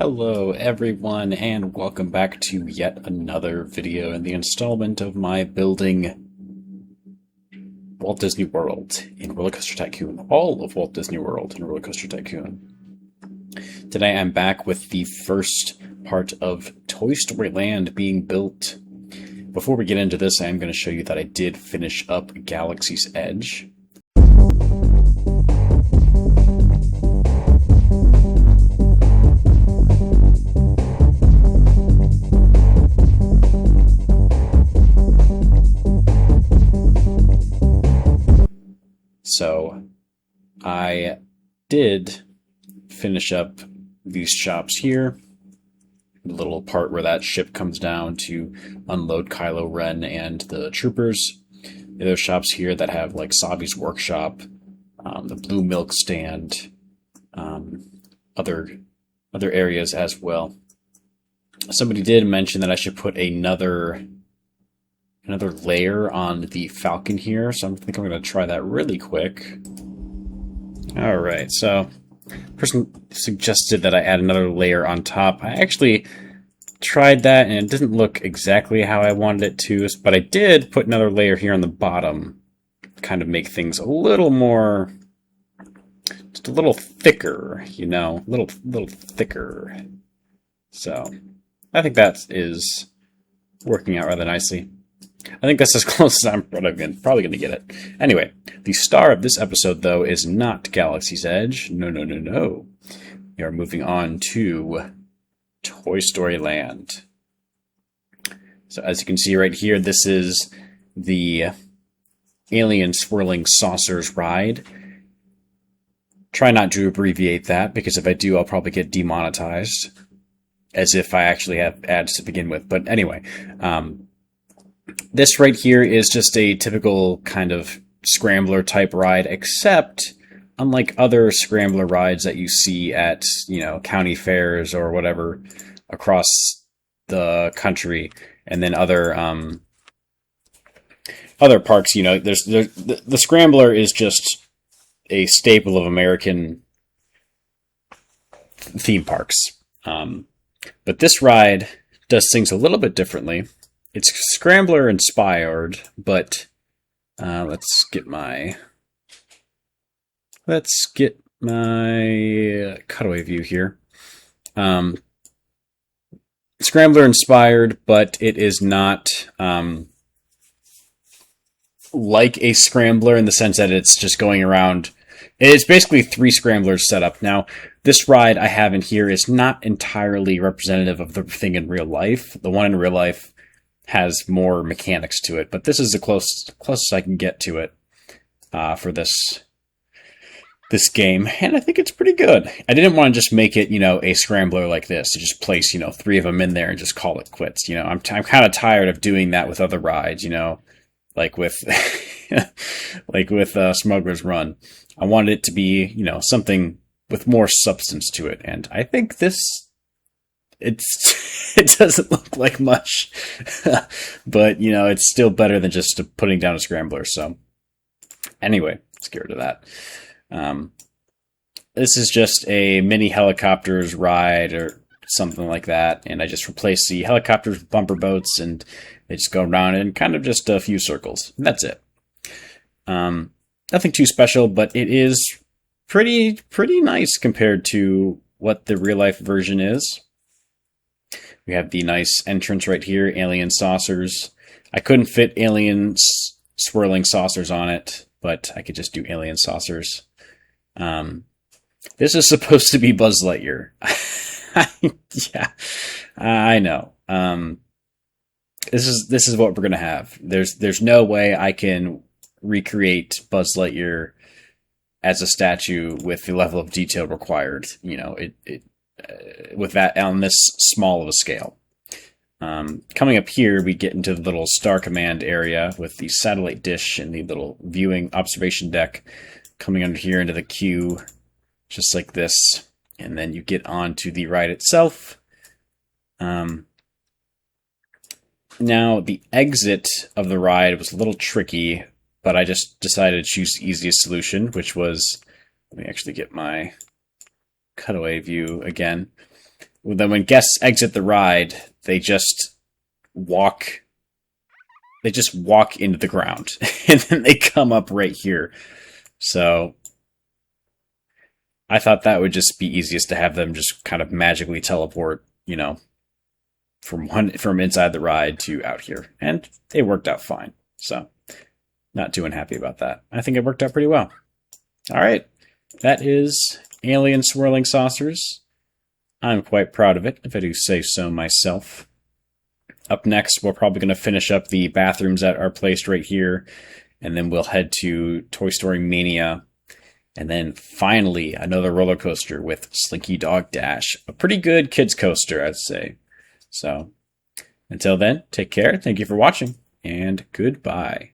Hello everyone, and welcome back to yet another video in the installment of my building Walt Disney World in Roller Coaster Tycoon. All of Walt Disney World in Roller Coaster Tycoon. Today I'm back with the first part of Toy Story Land being built. Before we get into this, I am going to show you that I did finish up Galaxy's Edge. So I did finish up these shops here. The little part where that ship comes down to unload Kylo Ren and the troopers. There's shops here that have like Sabi's workshop, the blue milk stand, other areas as well. Somebody did mention that I should put another layer on the Falcon here, so I think I'm going to try that really quick. Alright, so person suggested that I add another layer on top. I actually tried that and it didn't look exactly how I wanted it to, but I did put another layer here on the bottom to kind of make things a little more, just a little thicker, you know, a little thicker. So I think that is working out rather nicely. I think that's as close as I'm probably going to get it. Anyway, the star of this episode, though, is not Galaxy's Edge. No. We are moving on to Toy Story Land. So as you can see right here, this is the Alien Swirling Saucers ride. Try not to abbreviate that, because if I do, I'll probably get demonetized, as if I actually have ads to begin with. But anyway, this right here is just a typical kind of scrambler type ride, except unlike other scrambler rides that you see at, you know, county fairs or whatever across the country, and then other parks, you know, the scrambler is just a staple of American theme parks. But this ride does things a little bit differently. It's Scrambler inspired, but let's get my cutaway view here. Scrambler inspired, but it is not like a Scrambler in the sense that it's just going around. It's basically 3 scramblers set up. Now, this ride I have in here is not entirely representative of the thing in real life. The one in real life has more mechanics to it, but this is the closest I can get to it for this game, and I think it's pretty good. I didn't want to just make it, you know, a scrambler like this, to just place, you know, 3 of them in there and just call it quits. You know, I'm kind of tired of doing that with other rides, you know, like with Smuggler's Run. I wanted it to be, you know, something with more substance to it, and I think it doesn't look like much, but, you know, it's still better than just putting down a scrambler. So anyway, let's get rid of that. This is just a mini helicopters ride or something like that, and I just replace the helicopters with bumper boats, and they just go around in kind of just a few circles. And that's it. Nothing too special, but it is pretty nice compared to what the real life version is. We have the nice entrance right here, Alien Saucers. I couldn't fit Alien Swirling Saucers on it, but I could just do Alien Saucers. This is supposed to be Buzz Lightyear. Yeah, I know. This is what we're gonna have. There's no way I can recreate Buzz Lightyear as a statue with the level of detail required. You know, with that on this small of a scale. Coming up here, we get into the little Star Command area with the satellite dish and the little viewing observation deck. Coming under here into the queue, just like this, and then you get onto the ride itself. Now, the exit of the ride was a little tricky, but I just decided to choose the easiest solution, which was, let me actually get my cutaway view again. then when guests exit the ride, they just walk into the ground and then they come up right here. So I thought that would just be easiest to have them just kind of magically teleport, you know, from inside the ride to out here. And it worked out fine. So not too unhappy about that. I think it worked out pretty well. All right. That is Alien Swirling Saucers. I'm quite proud of it, if I do say so myself. Up next, we're probably going to finish up the bathrooms that are placed right here, and then we'll head to Toy Story Mania, and then finally another roller coaster with Slinky Dog Dash. A pretty good kids coaster, I'd say. So until then, take care, thank you for watching, and goodbye.